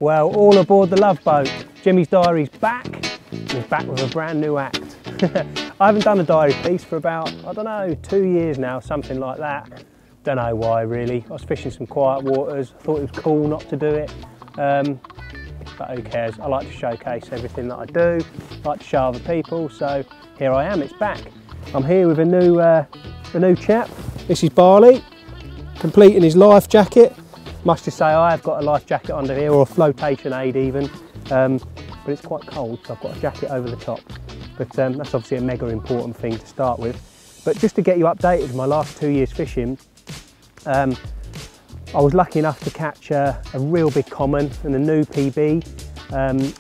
Well, all aboard the Love Boat. Jimmy's Diary's back, and he's back with a brand new act. I haven't done a diary piece for about, I don't know, 2 years now, something like that. Don't know why really. I was fishing some quiet waters, I thought it was cool not to do it. But who cares? I like to showcase everything that I do, I like to show other people, so here I am, it's back. I'm here with a new chap. This is Barley, completing his life jacket. Must just say I have got a life jacket under here, or a flotation aid even, but it's quite cold, so I've got a jacket over the top. But that's obviously a mega important thing to start with. But just to get you updated with my last 2 years fishing, I was lucky enough to catch a real big common and a new PB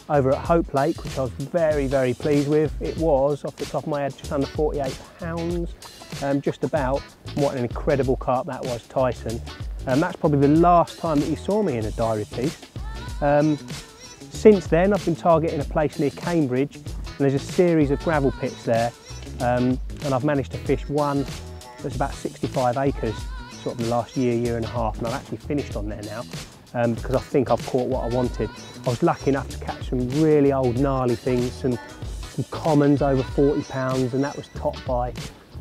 over at Hope Lake, which I was very, very pleased with. It was, off the top of my head, just under 48 pounds, just about. What an incredible carp that was, Tyson. That's probably the last time that you saw me in a diary piece. Since then, I've been targeting a place near Cambridge, and there's a series of gravel pits there, and I've managed to fish one that's about 65 acres, sort of the last year and a half, and I've actually finished on there now, because I think I've caught what I wanted. I was lucky enough to catch some really old gnarly things, some commons over 40 pounds, and that was topped by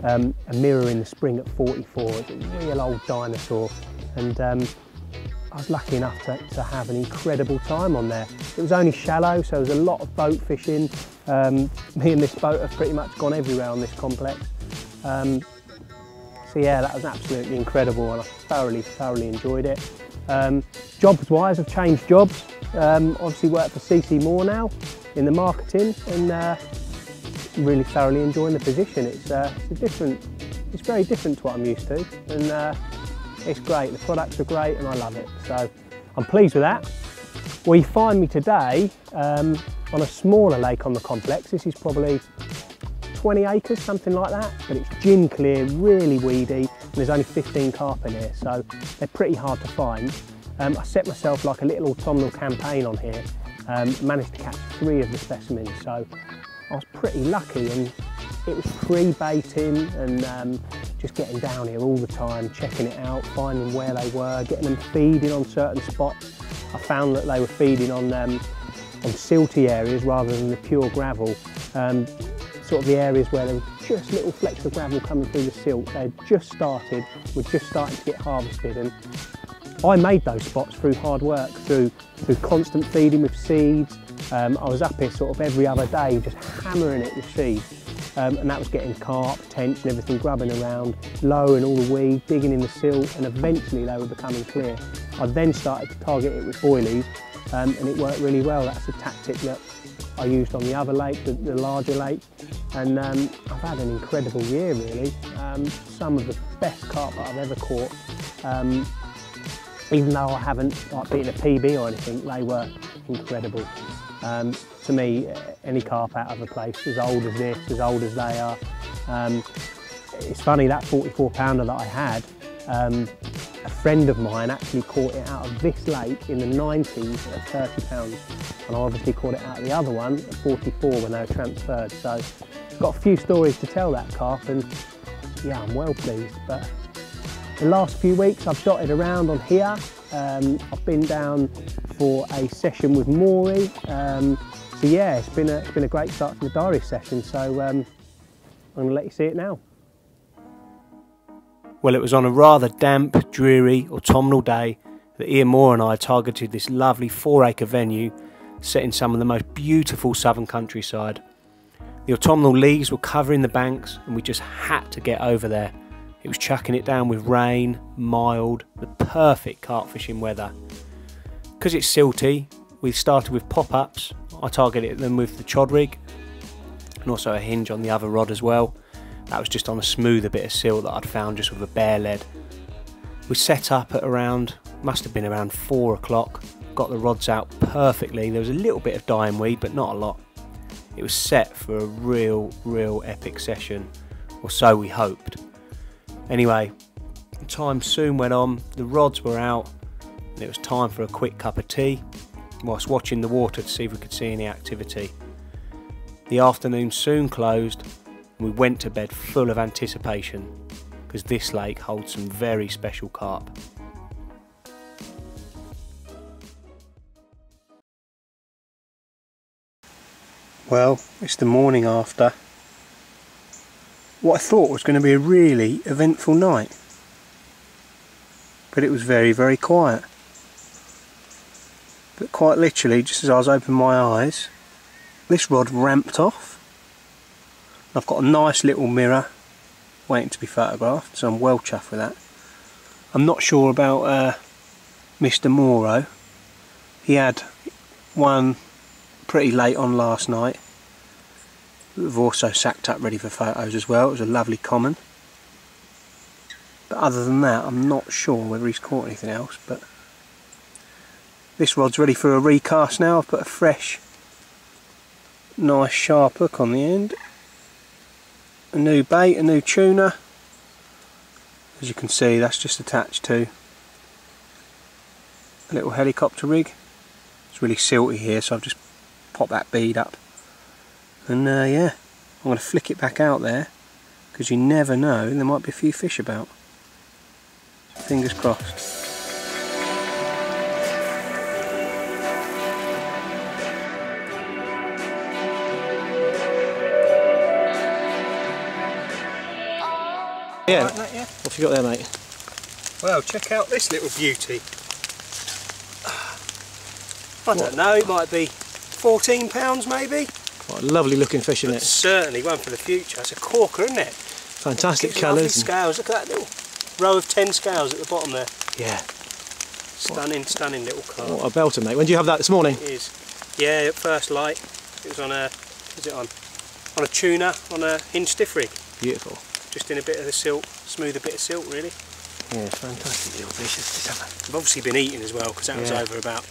a mirror in the spring at 44. It's a real old dinosaur, and I was lucky enough to have an incredible time on there. It was only shallow, so there was a lot of boat fishing. Me and this boat have pretty much gone everywhere on this complex. So yeah, that was absolutely incredible, and I thoroughly enjoyed it. Jobs-wise, I've changed jobs. Obviously work for CC Moore now in the marketing, and really thoroughly enjoying the position. It's very different to what I'm used to, and it's great. The products are great, and I love it. So I'm pleased with that. Well, you find me today on a smaller lake on the complex. This is probably 20 acres, something like that, but it's gin clear, really weedy, and there's only 15 carp in here, so they're pretty hard to find. I set myself like a little autumnal campaign on here, managed to catch 3 of the specimens, so I was pretty lucky, and it was pre-baiting and just getting down here all the time, checking it out, finding where they were, getting them feeding on certain spots. I found that they were feeding on silty areas rather than the pure gravel. Sort of the areas where there were just little flecks of gravel coming through the silt. They had just started, were just starting to get harvested, and I made those spots through hard work, through constant feeding with seeds. I was up here sort of every other day just hammering it with seeds, and that was getting carp, tench and everything grubbing around, lowering all the weed, digging in the silt, and eventually they were becoming clear. I then started to target it with boilies, and it worked really well. That's a tactic that I used on the other lake, the larger lake, and I've had an incredible year really. Some of the best carp that I've ever caught. Even though I haven't beaten a PB or anything, they were incredible. To me, any carp out of a place, as old as this, as old as they are. It's funny, that 44 pounder that I had, a friend of mine actually caught it out of this lake in the 90s at 30 pounds. And I obviously caught it out of the other one at 44 when they were transferred. So got a few stories to tell that carp, and yeah, I'm well pleased. But the last few weeks I've dotted around on here. I've been down for a session with Maury. So yeah, it's been a great start to the diary session. So I'm going to let you see it now. Well, it was on a rather damp, dreary, autumnal day that Ian Moore and I targeted this lovely 4-acre venue set in some of the most beautiful southern countryside. The autumnal leaves were covering the banks, and we just had to get over there. It was chucking it down with rain, mild, the perfect carp fishing weather. Because it's silty, we started with pop-ups. I targeted them with the chod rig, and also a hinge on the other rod as well. That was just on a smoother bit of silt that I'd found just with a bare lead. We set up at around, must have been around 4 o'clock, got the rods out perfectly. There was a little bit of dying weed, but not a lot. It was set for a real epic session, or so we hoped. Anyway, time soon went on, the rods were out, and it was time for a quick cup of tea, whilst watching the water to see if we could see any activity. The afternoon soon closed, and we went to bed full of anticipation, because this lake holds some very special carp. Well, it's the morning after what I thought was going to be a really eventful night, but it was very, very quiet. But quite literally, just as I was opening my eyes, this rod ramped off. I've got a nice little mirror waiting to be photographed, so I'm well chuffed with that. I'm not sure about Mr. Moro. He had one pretty late on last night. We've also sacked up ready for photos as well. It was a lovely common. But other than that, I'm not sure whether he's caught anything else. But this rod's ready for a recast now. I've put a fresh, nice sharp hook on the end. A new bait, a new tuna. As you can see, that's just attached to a little helicopter rig. It's really silty here, so I've just popped that bead up. And yeah, I'm going to flick it back out there, because you never know, there might be a few fish about. Fingers crossed. Yeah, like that, yeah. What have you got there, mate? Well, check out this little beauty. I don't know, it might be 14 pounds maybe. Quite a lovely looking fish, isn't it? Certainly one for the future. It's a corker, isn't it? Fantastic colours. Scales, look at that little row of 10 scales at the bottom there. Yeah. Stunning, stunning little carp. What a belter, mate. When did you have that this morning? It is. Yeah, at first light. It was on a, what was it on? On a tuna, on a hinge stiff rig. Beautiful. Just in a bit of the silt, smooth a bit of silt really. Yeah, fantastic little fish. They've obviously been eating as well, because that was over about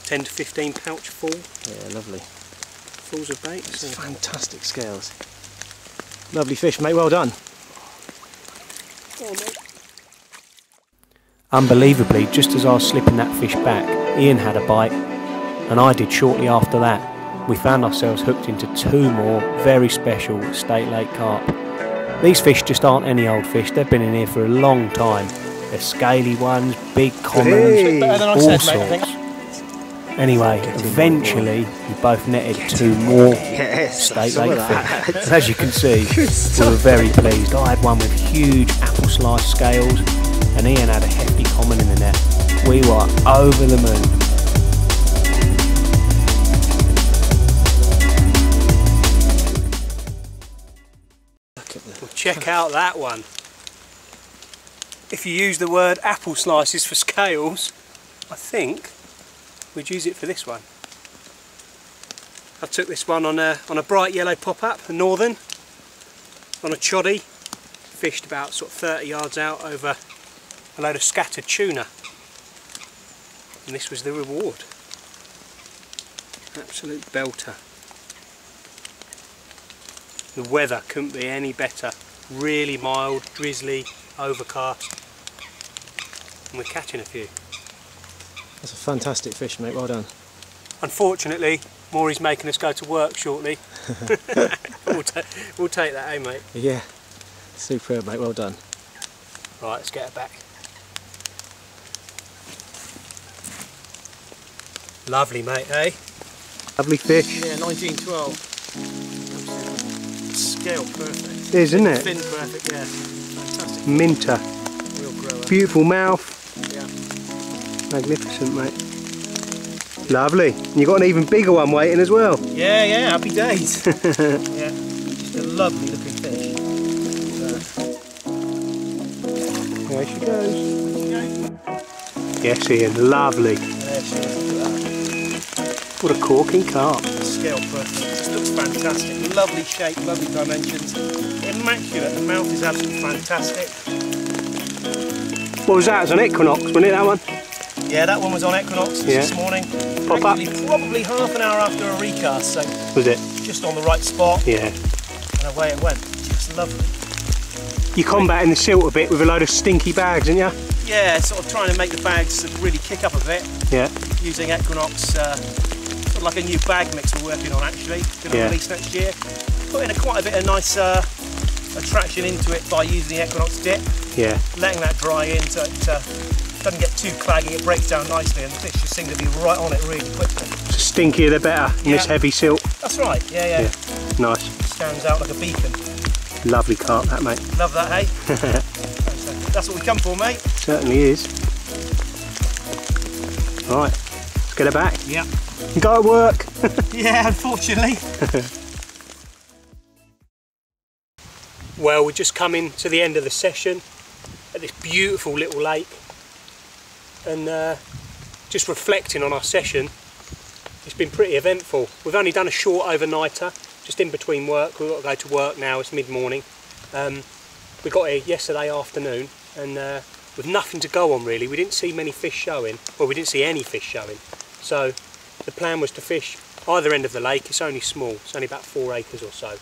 10 to 15 pouch full. Yeah, lovely. Fulls of bait. Yeah. Fantastic scales. Lovely fish, mate, well done. Go on, mate. Unbelievably, just as I was slipping that fish back, Ian had a bite, and I did shortly after that. We found ourselves hooked into 2 more very special State Lake carp. These fish just aren't any old fish, they've been in here for a long time. They're scaly ones, big commons, all sorts. Anyway, eventually we both netted 2 more State Lake fish. As you can see, we were very pleased. I had one with huge apple slice scales, and Ian had a hefty common in the net. We were over the moon. Well, check out that one. If you use the word apple slices for scales, I think we'd use it for this one. I took this one on a bright yellow pop-up, a northern, on a choddy, fished about sort of 30 yards out over a load of scattered tuna, and this was the reward. Absolute belter. The weather couldn't be any better. Really mild, drizzly, overcast, and we're catching a few. That's a fantastic fish, mate, well done. Unfortunately, Maury's making us go to work shortly. we'll take that, eh, mate? Yeah, superb, mate, well done. Right, let's get her back. Lovely, mate, eh? Lovely fish. Yeah, 1912. Scale perfect. It is, isn't it? Fin perfect, yeah. Fantastic. Minter. Real grower. Beautiful mouth. Yeah. Magnificent, mate. Lovely. And you've got an even bigger one waiting as well. Yeah, yeah, happy days. Yeah, just a lovely looking fish. There she goes. Yes, Ian, lovely. There she is, look at that. What a corking carp. Scale perfect. This looks fantastic. Lovely shape, lovely dimensions. Immaculate. The mouth is absolutely fantastic. What was that? It was on Equinox, wasn't it, that one? Yeah, that one was on Equinox this morning. Pop up. Probably half an hour after a recast, so was it? Just on the right spot. Yeah. And away it went. Just lovely. You combating the silt a bit with a load of stinky bags, didn't you? Yeah, sort of trying to make the bags really kick up a bit. Yeah. Using Equinox, sort of like a new bag mix we're working on actually. Going to release next year. Putting quite a bit of nice attraction into it by using the Equinox dip. Yeah. Letting that dry in so it doesn't get too claggy, it breaks down nicely, and the fish just seem to be right on it really quickly. The stinkier the better in this heavy silt. That's right, yeah. Nice. Stands out like a beacon. Lovely carp that, mate. Love that, hey? That's what we come for, mate. Certainly is. Right, let's get her back. Yeah. Go to work. Yeah, unfortunately. Well, we're just coming to the end of the session at this beautiful little lake, and just reflecting on our session. It's been pretty eventful. We've only done a short overnighter, just in between work. We've got to go to work now, it's mid-morning. We got here yesterday afternoon, and with nothing to go on really. We didn't see many fish showing, well, we didn't see any fish showing. So the plan was to fish either end of the lake. It's only small, it's only about 4 acres or so.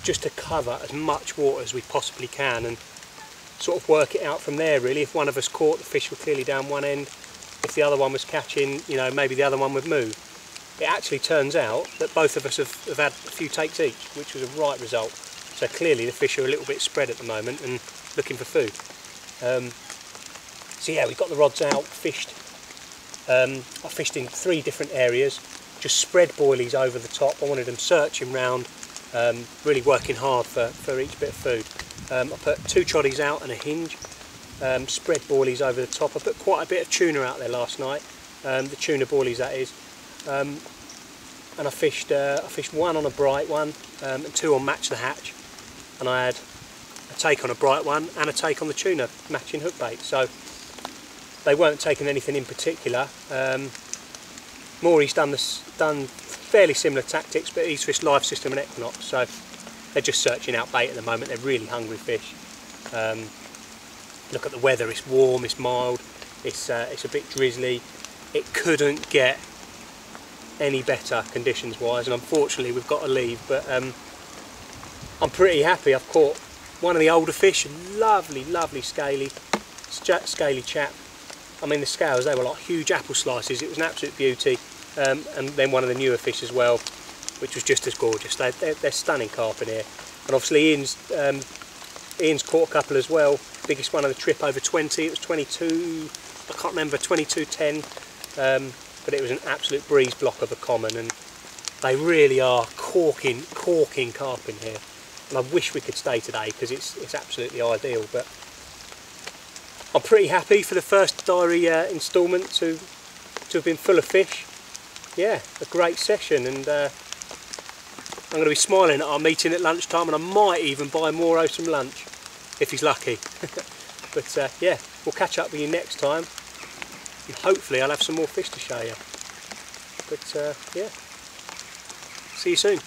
Just to cover as much water as we possibly can and sort of work it out from there really. If one of us caught, the fish were clearly down one end. If the other one was catching, you know, maybe the other one would move. It actually turns out that both of us have had a few takes each, which was a right result. So clearly the fish are a little bit spread at the moment and looking for food. So yeah, we've got the rods out, fished. I fished in 3 different areas, just spread boilies over the top. I wanted them searching round, really working hard for each bit of food. I put 2 troddies out and a hinge, spread boilies over the top. I put quite a bit of tuna out there last night, the tuna boilies that is. And I fished 1 on a bright one and 2 on match the hatch, and I had a take on a bright one and a take on the tuna matching hook bait. So they weren't taking anything in particular. Maury's done fairly similar tactics, but he's fished live system and equinox, so they're just searching out bait at the moment. They're really hungry fish. Look at the weather, it's warm, it's mild, it's a bit drizzly. It couldn't get any better conditions wise, and unfortunately we've got to leave, but I'm pretty happy. I've caught one of the older fish, lovely scaly chap. I mean, the scales, they were like huge apple slices. It was an absolute beauty. And then one of the newer fish as well, which was just as gorgeous. They're stunning carp in here. And obviously Ian's caught a couple as well. Biggest one of the trip over 20, it was 22, I can't remember, 22.10. But it was an absolute breeze block of a common, and they really are corking carp in here. And I wish we could stay today because it's absolutely ideal. But I'm pretty happy for the first diary instalment to have been full of fish. Yeah, a great session, and I'm going to be smiling at our meeting at lunchtime, and I might even buy Mauro some lunch if he's lucky. But yeah, we'll catch up with you next time, and hopefully I'll have some more fish to show you. But yeah, see you soon.